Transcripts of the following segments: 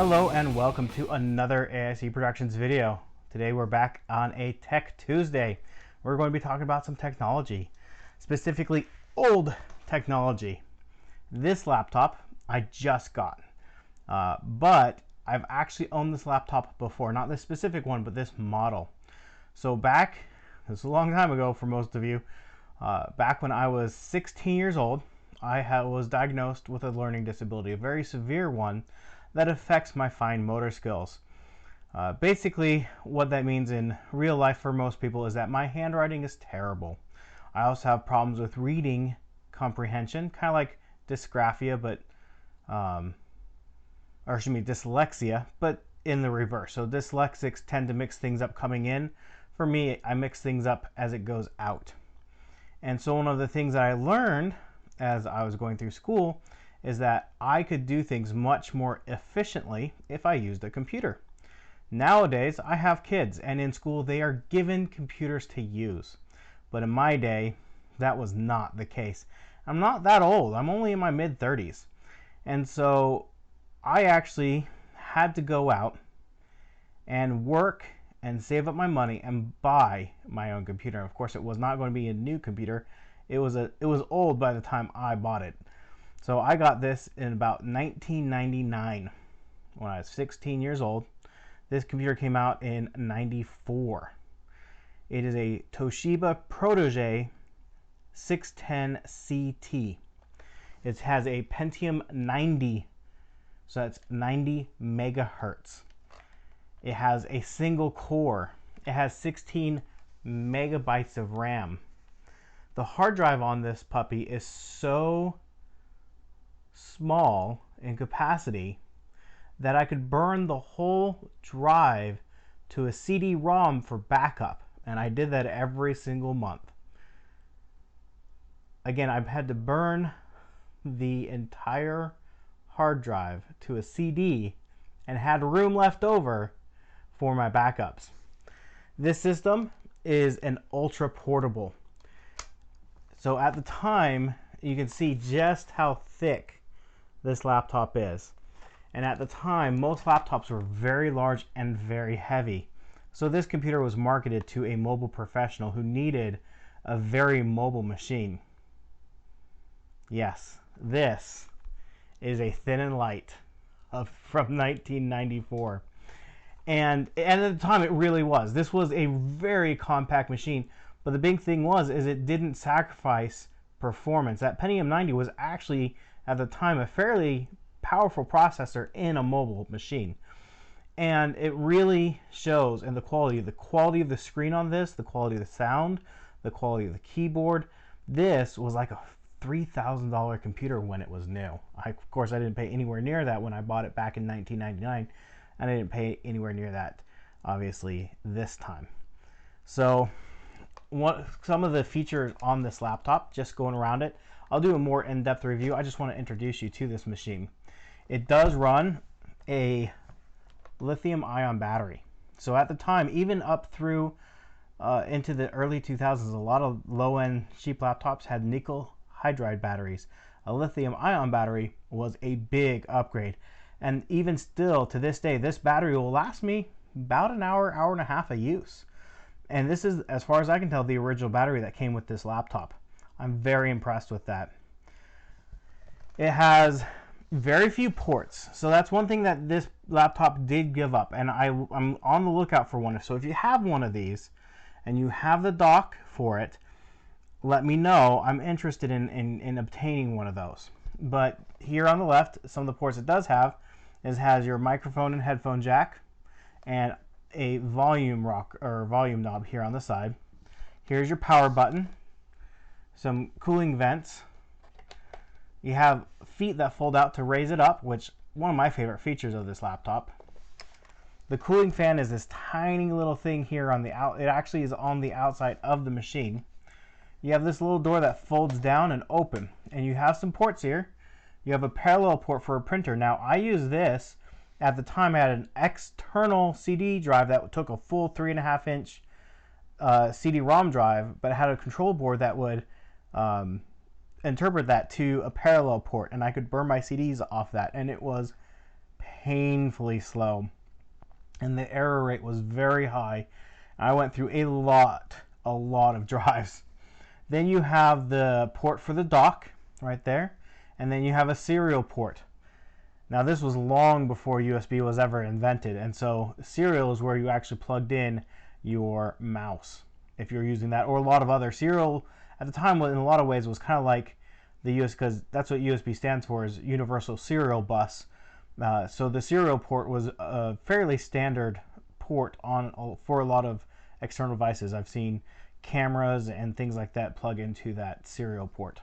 Hello and welcome to another AIC Productions video. Today we're back on a Tech Tuesday. We're going to be talking about some technology, specifically old technology. This laptop I just got, but I've actually owned this laptop before, not this specific one, but this model. So this is a long time ago for most of you, back when I was 16 years old, I was diagnosed with a learning disability, a very severe one that affects my fine motor skills. Basically, what that means in real life for most people is that my handwriting is terrible. I also have problems with reading comprehension, kind of like dysgraphia, but dyslexia, but in the reverse. So dyslexics tend to mix things up coming in. For me, I mix things up as it goes out. And so one of the things that I learned as I was going through school is that I could do things much more efficiently if I used a computer. Nowadays, I have kids, and in school they are given computers to use. But in my day, that was not the case. I'm not that old. I'm only in my mid-30s. And so I actually had to go out and work and save up my money and buy my own computer. Of course, it was not going to be a new computer. It was old by the time I bought it. So I got this in about 1999 when I was 16 years old. This computer came out in 94. It is a Toshiba Protege 610 CT. It has a Pentium 90, so that's 90 megahertz. It has a single core. It has 16 megabytes of RAM. The hard drive on this puppy is so small in capacity that I could burn the whole drive to a CD-ROM for backup, and I did that every single month. Again, I've had to burn the entire hard drive to a CD and had room left over for my backups. This system is an ultra portable. So at the time, you can see just how thick this laptop is. And at the time, most laptops were very large and very heavy. So this computer was marketed to a mobile professional who needed a very mobile machine. Yes, this is a thin and light from 1994. And at the time, it really was. This was a very compact machine. But the big thing is it didn't sacrifice performance. That Pentium 90 was actually, at the time, a fairly powerful processor in a mobile machine. And it really shows in the quality of the screen on this, the quality of the sound, the quality of the keyboard. This was like a $3,000 computer when it was new. Of course, I didn't pay anywhere near that when I bought it back in 1999. And I didn't pay anywhere near that, obviously, this time. So some of the features on this laptop, just going around it, I'll do a more in-depth review. I just want to introduce you to this machine. It does run a lithium-ion battery. So at the time, even up through into the early 2000s, a lot of low-end cheap laptops had nickel hydride batteries. A lithium-ion battery was a big upgrade. And even still, to this day, this battery will last me about an hour, hour and a half of use. And this is, as far as I can tell, the original battery that came with this laptop. I'm very impressed with that. It has very few ports. So that's one thing that this laptop did give up. And I'm on the lookout for one. So if you have one of these and you have the dock for it, let me know. I'm interested in obtaining one of those. But here on the left, some of the ports it does have has your microphone and headphone jack and a volume knob here on the side. Here's your power button, some cooling vents. You have feet that fold out to raise it up, which one of my favorite features of this laptop. The cooling fan is this tiny little thing here on the it actually is on the outside of the machine. You have this little door that folds down and open, and you have some ports here. You have a parallel port for a printer. Now I use this. At the time, I had an external CD drive that took a full 3.5-inch CD-ROM drive, but it had a control board that would interpret that to a parallel port, and I could burn my CDs off that, and it was painfully slow, and the error rate was very high. I went through a lot of drives. Then you have the port for the dock right there, and then you have a serial port. Now this was long before USB was ever invented, and so serial is where you actually plugged in your mouse if you're using that, or a lot of other serial at the time. In a lot of ways was kind of like the USB, because that's what USB stands for, is Universal Serial Bus. So the serial port was a fairly standard port for a lot of external devices. I've seen cameras and things like that plug into that serial port.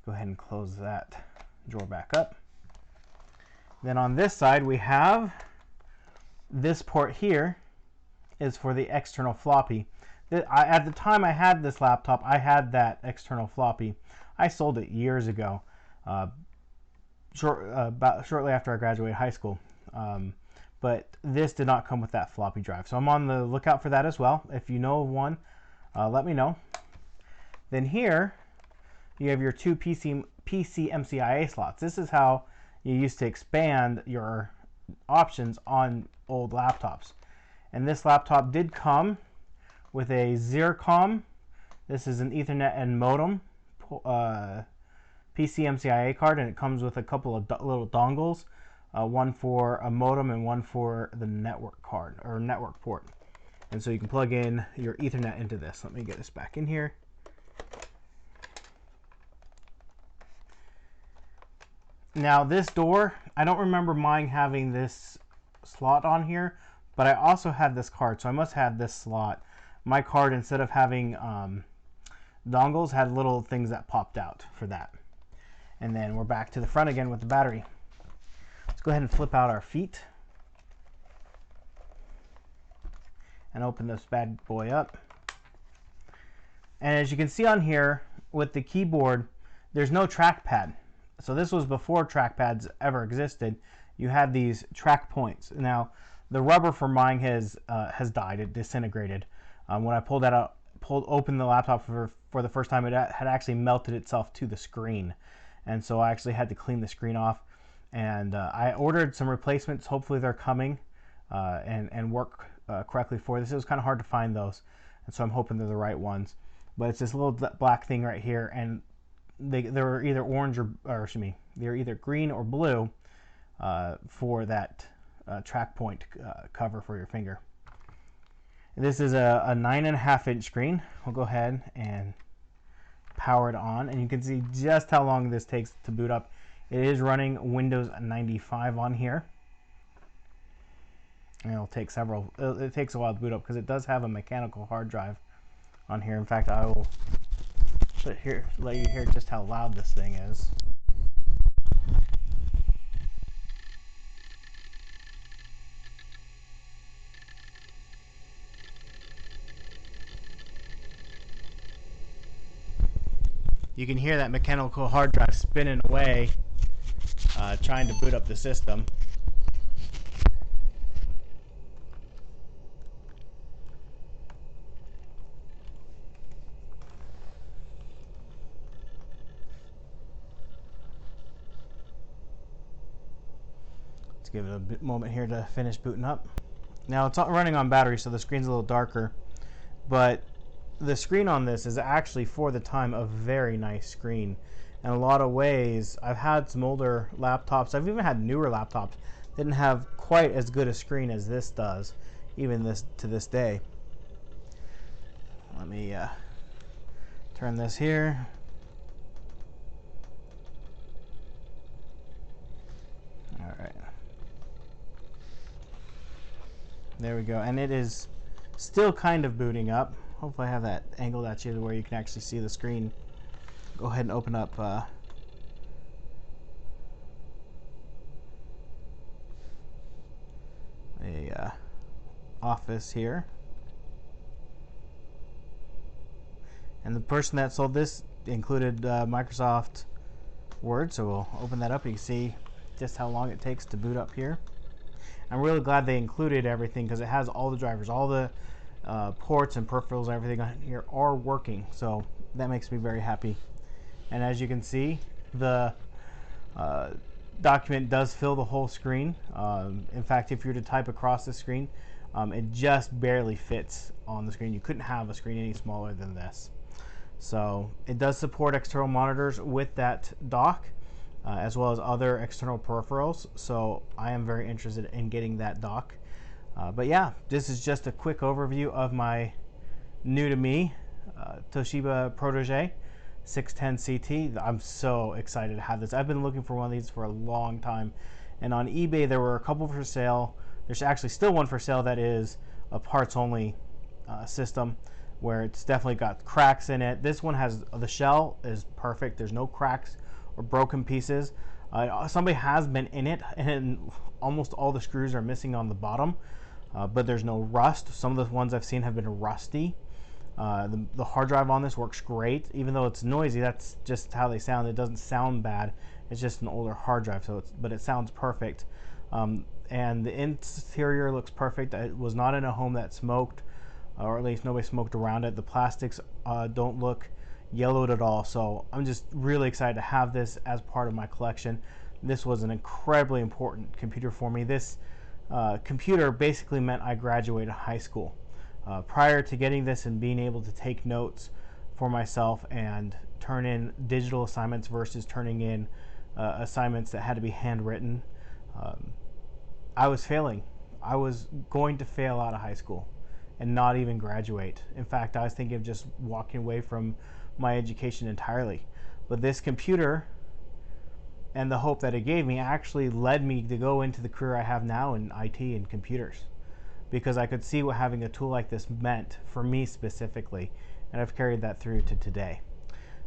Go ahead and close that drawer back up. Then on this side we have this port here is for the external floppy. At the time I had this laptop, I had that external floppy. I sold it years ago, shortly after I graduated high school. But this did not come with that floppy drive, so I'm on the lookout for that as well. If you know of one, let me know. Then here you have your two PCMCIA slots. This is how you used to expand your options on old laptops. And this laptop did come with a Zercom. This is an Ethernet and modem PCMCIA card, and it comes with a couple of little dongles, one for a modem and one for the network card or network port. And so you can plug in your Ethernet into this. Let me get this back in here. Now this door, I don't remember mine having this slot on here, but I also had this card, so I must have this slot. My card, instead of having dongles, had little things that popped out for that. And then we're back to the front again with the battery. Let's go ahead and flip out our feet and open this bad boy up. And as you can see on here with the keyboard, there's no trackpad. So this was before trackpads ever existed. You had these track points. Now the rubber for mine has died. It disintegrated. When I pulled open the laptop for the first time, it had actually melted itself to the screen, and so I actually had to clean the screen off. And I ordered some replacements. Hopefully they're coming and work correctly for this. It was kind of hard to find those, and so I'm hoping they're the right ones. But it's this little black thing right here, and they're either orange or excuse me, they're either green or blue for that track point cover for your finger. This is a 9.5-inch screen. We'll go ahead and power it on, and you can see just how long this takes to boot up. It is running Windows 95 on here, and it'll take it takes a while to boot up because it does have a mechanical hard drive on here. In fact, I will let you hear just how loud this thing is. You can hear that mechanical hard drive spinning away, trying to boot up the system. Let's give it a moment here to finish booting up. Now it's running on battery, so the screen's a little darker, but the screen on this is actually, for the time, a very nice screen. In a lot of ways, I've had some older laptops, I've even had newer laptops, didn't have quite as good a screen as this does, even to this day. Let me turn this here. Alright. There we go, and it is still kind of booting up. Hopefully I have that angled at you where you can actually see the screen. Go ahead and open up a Office here. And the person that sold this included Microsoft Word, so we'll open that up. You can see just how long it takes to boot up here. I'm really glad they included everything because it has all the drivers, all the ports and peripherals and everything on here are working, so that makes me very happy. And as you can see, the document does fill the whole screen. In fact, if you were to type across the screen, it just barely fits on the screen. You couldn't have a screen any smaller than this. So it does support external monitors with that dock, as well as other external peripherals. So I am very interested in getting that dock. But yeah, this is just a quick overview of my new to me Toshiba Protege 610 CT. I'm so excited to have this. I've been looking for one of these for a long time, and on eBay there were a couple for sale. There's actually still one for sale that is a parts only system, where it's definitely got cracks in it. This one has, the shell is perfect. There's no cracks or broken pieces. Somebody has been in it, and almost all the screws are missing on the bottom, but there's no rust. Some of the ones I've seen have been rusty. The hard drive on this works great, even though it's noisy. That's just how they sound. It doesn't sound bad. It's just an older hard drive, but it sounds perfect. And the interior looks perfect. It was not in a home that smoked, or at least nobody smoked around it. The plastics don't look yellowed at all. So I'm just really excited to have this as part of my collection. This was an incredibly important computer for me. This computer basically meant I graduated high school. Prior to getting this and being able to take notes for myself and turn in digital assignments versus turning in assignments that had to be handwritten, I was failing. I was going to fail out of high school and not even graduate. In fact, I was thinking of just walking away from my education entirely. But this computer and the hope that it gave me actually led me to go into the career I have now in IT and computers, because I could see what having a tool like this meant for me specifically, and I've carried that through to today.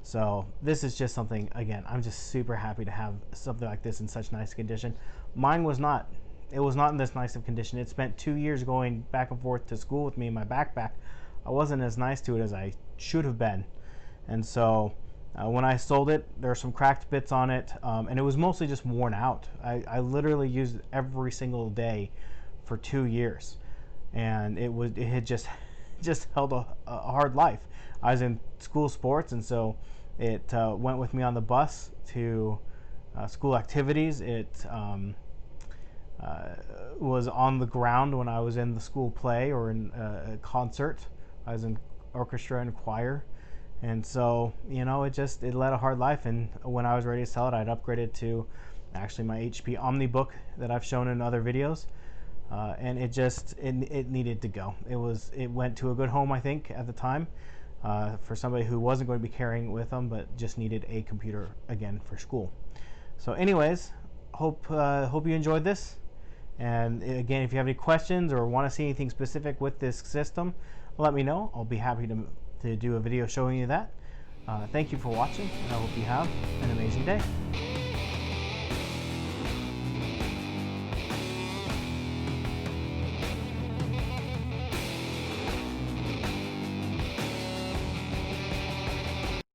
So this is just something, again, I'm just super happy to have something like this in such nice condition. Mine was not. It was not in this nice of condition. It spent 2 years going back and forth to school with me in my backpack. I wasn't as nice to it as I should have been. And so when I sold it, there were some cracked bits on it, and it was mostly just worn out. I literally used it every single day for 2 years. And it had just held a hard life. I was in school sports, and so it went with me on the bus to school activities. It was on the ground when I was in the school play or in a concert. I was in orchestra and choir, and so it led a hard life. And when I was ready to sell it, I'd upgraded to actually my HP OmniBook that I've shown in other videos. And it needed to go. It went to a good home, I think, at the time, for somebody who wasn't going to be carrying it with them, but just needed a computer again for school. So anyways, hope you enjoyed this. And again, if you have any questions or want to see anything specific with this system, let me know. I'll be happy to do a video showing you that. Thank you for watching, and I hope you have an amazing day.